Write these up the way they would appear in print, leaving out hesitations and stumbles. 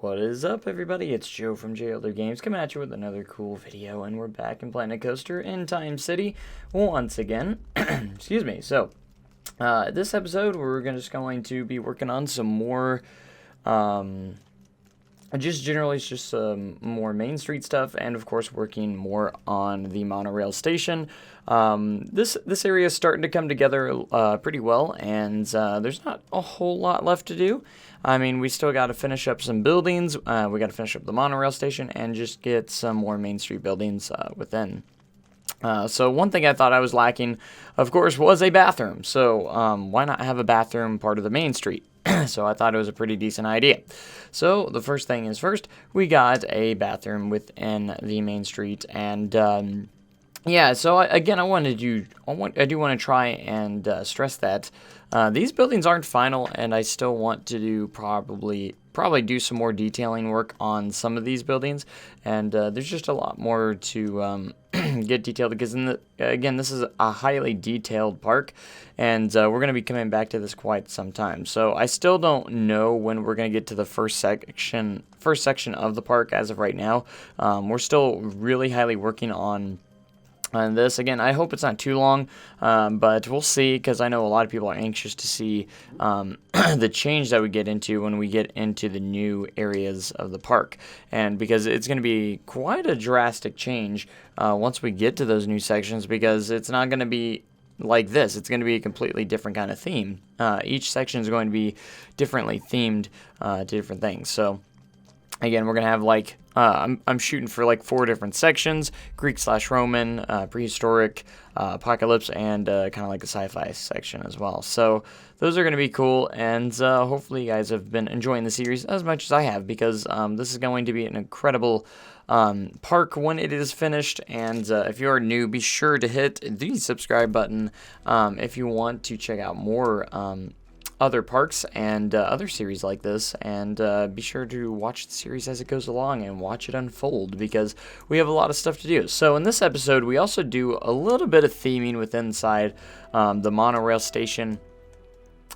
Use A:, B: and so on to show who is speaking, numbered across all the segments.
A: What is up, everybody? It's Joe from JLder Games coming at you with another cool video, and we're back in Planet Coaster in Time City once again. Excuse me. So, this episode, we're just going to be working on some more, just generally, it's just some more Main Street stuff, and of course, working more on the monorail station. This area is starting to come together pretty well, and there's not a whole lot left to do. I mean, we still got to finish up some buildings. We got to finish up the monorail station and just get some more Main Street buildings within. So one thing I thought I was lacking, of course, was a bathroom. So why not have a bathroom part of the Main Street? So I thought it was a pretty decent idea. So the first thing is first, we got a bathroom within the Main Street, and yeah. So I do want to try and stress that these buildings aren't final, and I still want to do probably do some more detailing work on some of these buildings, and there's just a lot more to get detailed, because again, this is a highly detailed park, and we're going to be coming back to this quite some time. So I still don't know when we're going to get to the first section of the park as of right now. We're still really highly working on this. Again, I hope it's not too long, but we'll see, because I know a lot of people are anxious to see the change that we get into when we get into the new areas of the park, and because it's going to be quite a drastic change once we get to those new sections, because it's not going to be like this. It's going to be a completely different kind of theme. Each section is going to be differently themed to different things. So again, we're going to have like, I'm shooting for like 4 different sections: Greek/Roman, prehistoric, apocalypse, and kind of like a sci-fi section as well. So those are going to be cool, and hopefully you guys have been enjoying the series as much as I have, because this is going to be an incredible park when it is finished. And if you are new, be sure to hit the subscribe button if you want to check out more other parks and other series like this, and be sure to watch the series as it goes along and watch it unfold, because we have a lot of stuff to do. So in this episode, we also do a little bit of theming with inside the monorail station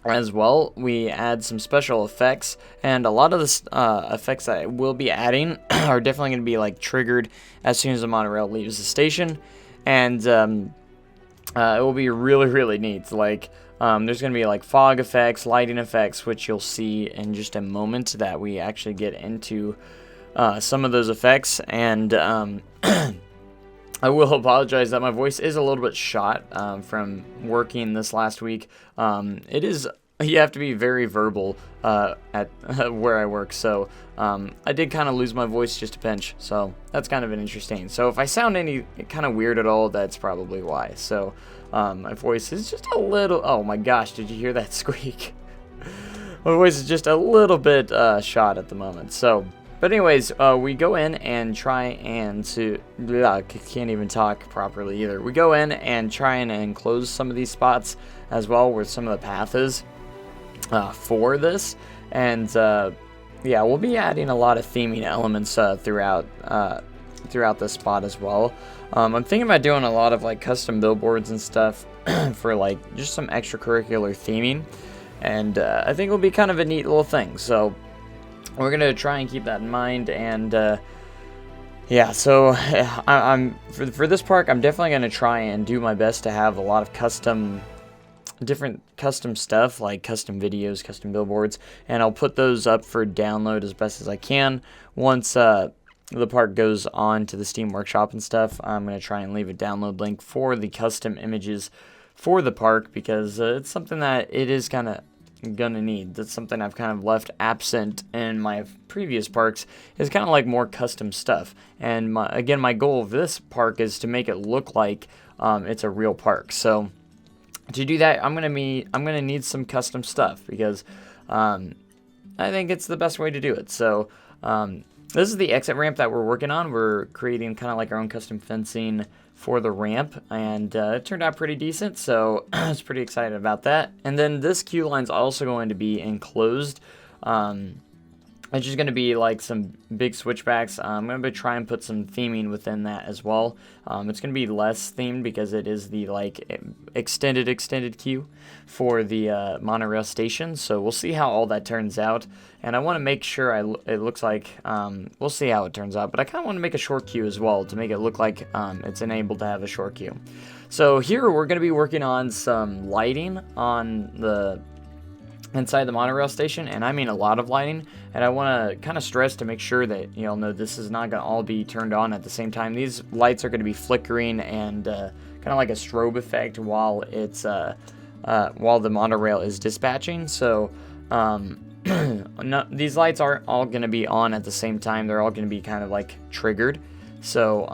A: as well. We add some special effects, and a lot of the effects that we'll be adding are definitely going to be like triggered as soon as the monorail leaves the station, and it will be really, really neat. Like, there's going to be like fog effects, lighting effects, which you'll see in just a moment that we actually get into some of those effects. And I will apologize that my voice is a little bit shot from working this last week. You have to be very verbal at where I work, so I did kind of lose my voice just a pinch, so that's kind of an interesting. So if I sound any kind of weird at all, that's probably why. So my voice is just a little, oh my gosh, did you hear that squeak? My voice is just a little bit shot at the moment. So, but anyways, we go in and try and can't even talk properly either. We go in and try and enclose some of these spots as well, where some of the path is for this, and yeah, we'll be adding a lot of theming elements throughout this spot as well. I'm thinking about doing a lot of like custom billboards and stuff for like just some extracurricular theming, and I think it'll be kind of a neat little thing. So we're gonna try and keep that in mind, and yeah. So I'm for this park, I'm definitely gonna try and do my best to have a lot of different custom stuff, like custom videos, custom billboards, and I'll put those up for download as best as I can once the park goes on to the Steam Workshop and stuff. I'm going to try and leave a download link for the custom images for the park, because it's something that it is kind of gonna need. That's something I've kind of left absent in my previous parks, is kind of like more custom stuff. And my goal of this park is to make it look like it's a real park. So to do that, I'm gonna need some custom stuff, because I think it's the best way to do it. So this is the exit ramp that we're working on. We're creating kind of like our own custom fencing for the ramp, and it turned out pretty decent, so I was pretty excited about that. And then this queue line's also going to be enclosed It's just going to be like some big switchbacks. I'm going to try and put some theming within that as well. It's going to be less themed because it is the like extended queue for the monorail station. So we'll see how all that turns out. And I want to make sure it looks like, we'll see how it turns out. But I kind of want to make a short queue as well to make it look like it's enabled to have a short queue. So here we're going to be working on some lighting on the inside the monorail station, and I mean a lot of lighting, and I want to kind of stress to make sure that you all know this is not going to all be turned on at the same time. These lights are going to be flickering and kind of like a strobe effect while it's while the monorail is dispatching. So no, these lights aren't all going to be on at the same time. They're all going to be kind of like triggered. So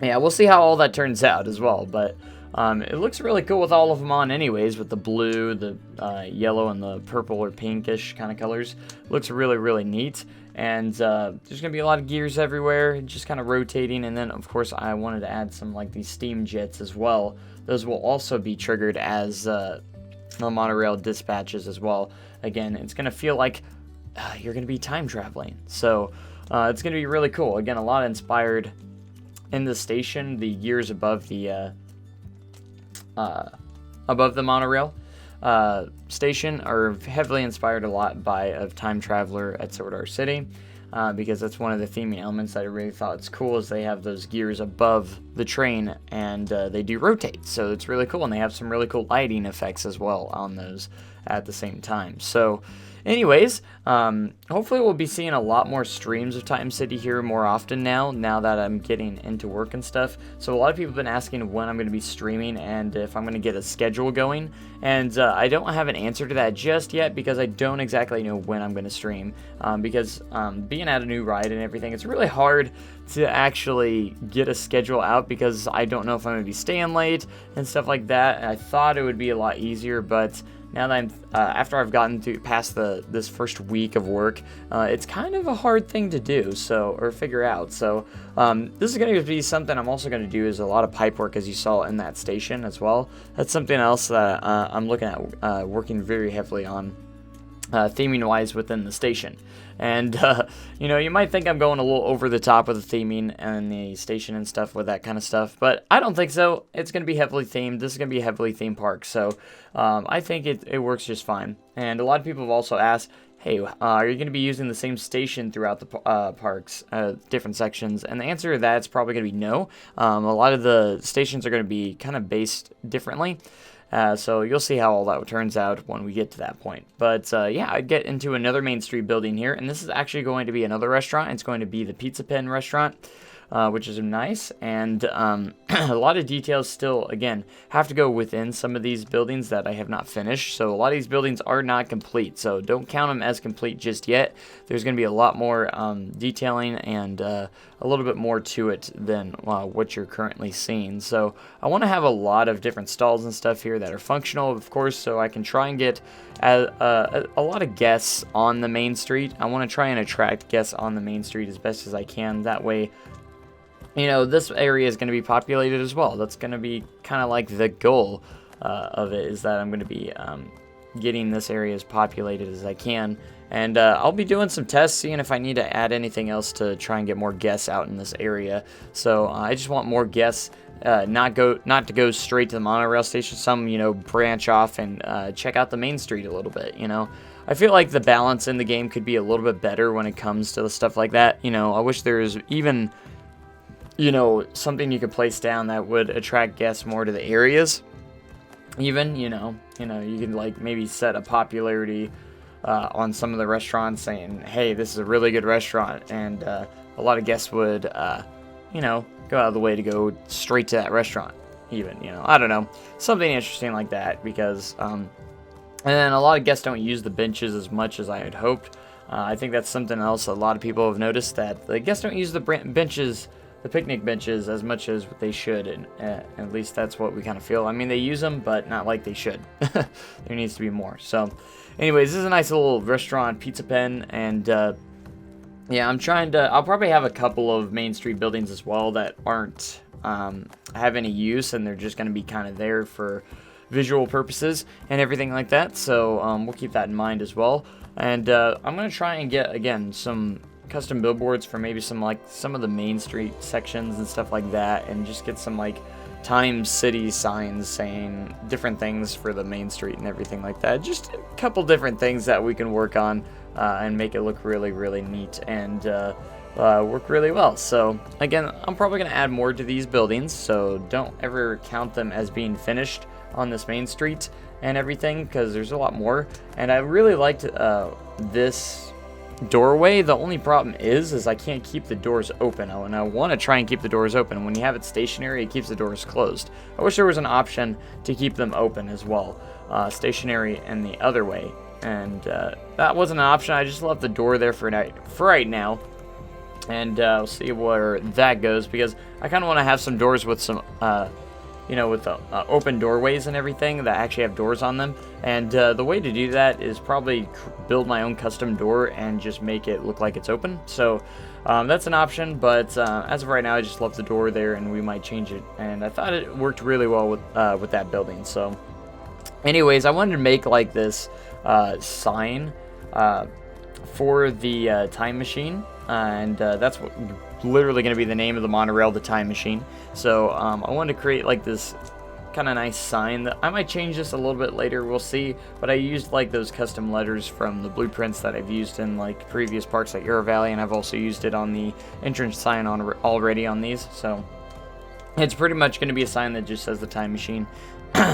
A: yeah, we'll see how all that turns out as well, but it looks really cool with all of them on anyways, with the blue, the yellow, and the purple or pinkish kind of colors. Looks really, really neat. And there's going to be a lot of gears everywhere, just kind of rotating. And then, of course, I wanted to add some like these steam jets as well. Those will also be triggered as the monorail dispatches as well. Again, it's going to feel like you're going to be time traveling. So it's going to be really cool. Again, a lot inspired in the station. The gears above the monorail station are heavily inspired a lot by a time traveler at Sword Art City, because that's one of the theming elements that I really thought it's cool is they have those gears above the train and they do rotate, so it's really cool, and they have some really cool lighting effects as well on those at the same time. So anyways, hopefully we'll be seeing a lot more streams of Time City here more often now that I'm getting into work and stuff. So a lot of people have been asking when I'm going to be streaming and if I'm going to get a schedule going. And I don't have an answer to that just yet because I don't exactly know when I'm going to stream. Because being at a new ride and everything, it's really hard to actually get a schedule out because I don't know if I'm going to be staying late and stuff like that. And I thought it would be a lot easier, but now that I'm after I've gotten through past this first week of work, it's kind of a hard thing to do, or figure out. So this is going to be something I'm also going to do is a lot of pipe work, as you saw in that station as well. That's something else that I'm looking at working very heavily on, theming wise within the station. And you know, you might think I'm going a little over the top with the theming and the station and stuff with that kind of stuff, but I don't think so. It's going to be heavily themed. This is going to be a heavily themed park, so I think it works just fine. And a lot of people have also asked, hey, are you going to be using the same station throughout the parks, different sections? And the answer to that is probably going to be no. A lot of the stations are going to be kind of based differently. So you'll see how all that turns out when we get to that point. But yeah, I'd get into another Main Street building here, and this is actually going to be another restaurant. It's going to be the Pizza Pen restaurant, which is nice. And a lot of details still, again, have to go within some of these buildings that I have not finished. So a lot of these buildings are not complete, so don't count them as complete just yet. There's going to be a lot more detailing and a little bit more to it than what you're currently seeing. So I want to have a lot of different stalls and stuff here that are functional, of course, so I can try and get a lot of guests on the main street. I want to try and attract guests on the main street as best as I can. That way, you know, this area is going to be populated as well. That's going to be kind of like the goal of it, is that I'm going to be getting this area as populated as I can. And I'll be doing some tests, seeing if I need to add anything else to try and get more guests out in this area. So I just want more guests, not to go straight to the monorail station. Some, you know, branch off and check out the main street a little bit, you know. I feel like the balance in the game could be a little bit better when it comes to stuff like that. You know, I wish there was even, you know, something you could place down that would attract guests more to the areas. Even, you know, you can like maybe set a popularity on some of the restaurants saying, hey, this is a really good restaurant, and a lot of guests would, you know, go out of the way to go straight to that restaurant. Even, you know, I don't know, something interesting like that, because and then a lot of guests don't use the benches as much as I had hoped. I think that's something else a lot of people have noticed, that the guests don't use the benches, the picnic benches, as much as they should, and at least that's what we kind of feel. I mean, they use them, but not like they should. There needs to be more. So anyways, this is a nice little restaurant, Pizza Pen, and yeah, I'll probably have a couple of Main Street buildings as well that aren't have any use, and they're just going to be kind of there for visual purposes and everything like that. So we'll keep that in mind as well. And I'm gonna try and get again some custom billboards for maybe some of the main street sections and stuff like that, and just get some like Times City signs saying different things for the main street and everything like that. Just a couple different things that we can work on and make it look really, really neat and work really well. So again, I'm probably going to add more to these buildings, so don't ever count them as being finished on this main street and everything, because there's a lot more. And I really liked this doorway. The only problem is I can't keep the doors open, and I want to try and keep the doors open. When you have it stationary, it keeps the doors closed. I wish there was an option to keep them open as well, stationary and the other way, and that wasn't an option. I just left the door there for right now, and we'll see where that goes, because I kind of want to have some doors with some with open doorways and everything that actually have doors on them. And the way to do that is probably build my own custom door and just make it look like it's open. So that's an option, but as of right now, I just love the door there, and we might change it. And I thought it worked really well with that building. So anyways, I wanted to make like this sign for the time machine, and that's what literally going to be the name of the monorail, the time machine. So I wanted to create like this kind of nice sign that I might change this a little bit later, we'll see, but I used like those custom letters from the blueprints that I've used in like previous parks like Air Valley, and I've also used it on the entrance sign already on these. So it's pretty much going to be a sign that just says the time machine.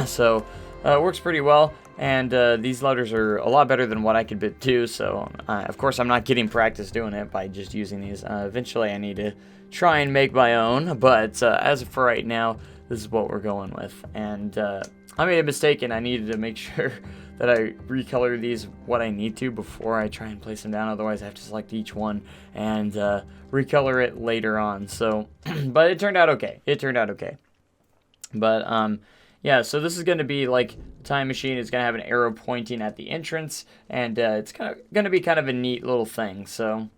A: So it works pretty well, and these letters are a lot better than what I could do. So of course I'm not getting practice doing it by just using these. Eventually I need to try and make my own, but as for right now, this is what we're going with. And I made a mistake, and I needed to make sure that I recolor these what I need to before I try and place them down. Otherwise I have to select each one and recolor it later on. So but it turned out okay. But yeah, so this is going to be like the time machine is going to have an arrow pointing at the entrance, and it's kind of going to be kind of a neat little thing. So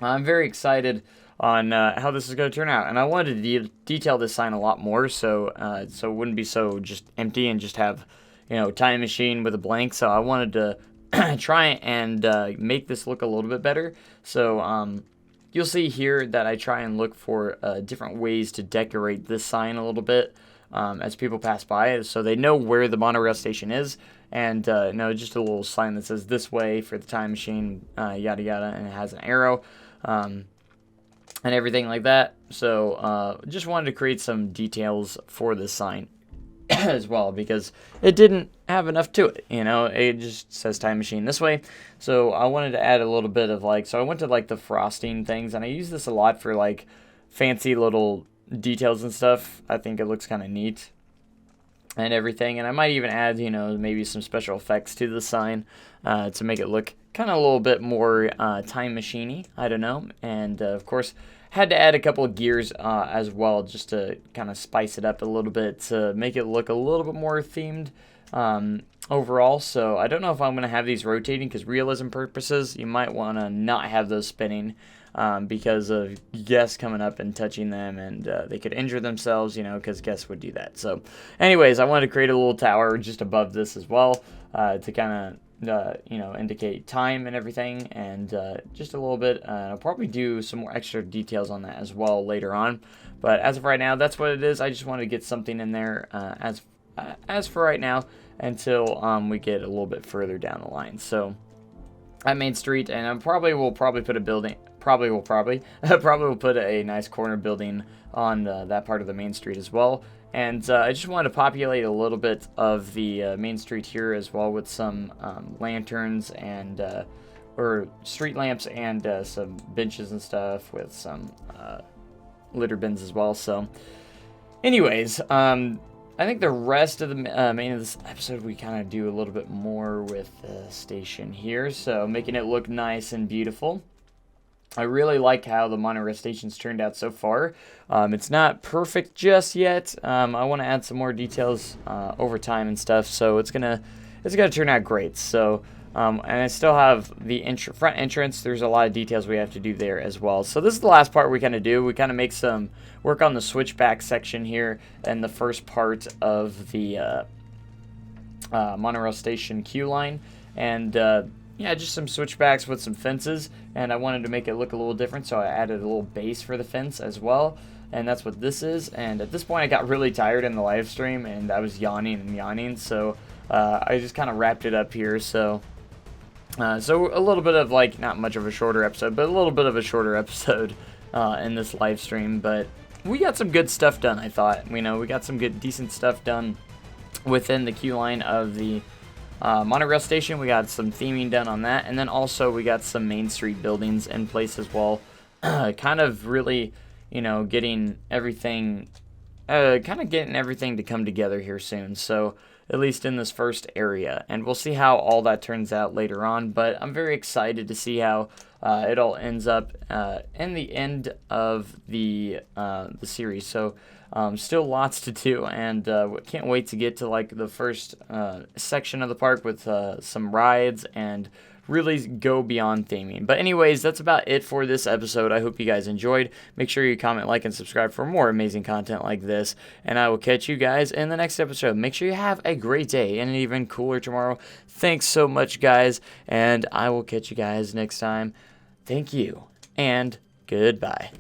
A: I'm very excited on how this is going to turn out, and I wanted to detail this sign a lot more, so it wouldn't be so just empty and just have, time machine with a blank. So I wanted to try and make this look a little bit better. So you'll see here that I try and look for different ways to decorate this sign a little bit as people pass by, so they know where the monorail station is. And just a little sign that says "this way" for the time machine, yada yada, and it has an arrow and everything like that. So just wanted to create some details for this sign as well, because it didn't have enough to it. It just says time machine this way. So I wanted to add a little bit of so I went to the frosting things, and I use this a lot for fancy little details and stuff. I think it looks kind of neat and everything, and I might even add maybe some special effects to the sign to make it look kind of a little bit more time machiney. I don't know. And of course had to add a couple of gears as well, just to kind of spice it up a little bit to make it look a little bit more themed overall. So I don't know if I'm going to have these rotating, because realism purposes you might want to not have those spinning because of guests coming up and touching them, and they could injure themselves, because guests would do that. So anyways, I wanted to create a little tower just above this as well to kind of indicate time and everything, and just a little bit. I'll probably do some more extra details on that as well later on, but as of right now, that's what it is. I just wanted to get something in there as for right now, until we get a little bit further down the line. So at Main Street, and I probably will put a building. Probably will put a nice corner building on that part of the Main Street as well. And I just wanted to populate a little bit of the Main Street here as well with some lanterns and or street lamps, and some benches and stuff with some litter bins as well. So anyways, I think the rest of the main of this episode, we kind of do a little bit more with the station here, so making it look nice and beautiful. I really like how the monorail station's turned out so far. It's not perfect just yet. I want to add some more details over time and stuff, so it's gonna turn out great. So and I still have the front entrance. There's a lot of details we have to do there as well. So this is the last part we kind of do. We kind of make some work on the switchback section here and the first part of the monorail station queue line, and yeah, just some switchbacks with some fences, and I wanted to make it look a little different, so I added a little base for the fence as well, and that's what this is. And at this point, I got really tired in the live stream, and I was yawning and yawning, so I just kind of wrapped it up here. So a little bit of, like, not much of a shorter episode, but a little bit of a shorter episode in this live stream. But we got some good stuff done, I thought. We got some good, decent stuff done within the queue line of the monorail station. We got some theming done on that, and then also we got some Main Street buildings in place as well. Kind of really, getting everything, to come together here soon. So at least in this first area, and we'll see how all that turns out later on. But I'm very excited to see how it all ends up in the end of the series. So still lots to do, and can't wait to get to like the first section of the park with some rides and really go beyond theming. But anyways, that's about it for this episode. I hope you guys enjoyed. Make sure you comment, like, and subscribe for more amazing content like this, and I will catch you guys in the next episode. Make sure you have a great day and an even cooler tomorrow. Thanks so much, guys, and I will catch you guys next time. Thank you, and goodbye.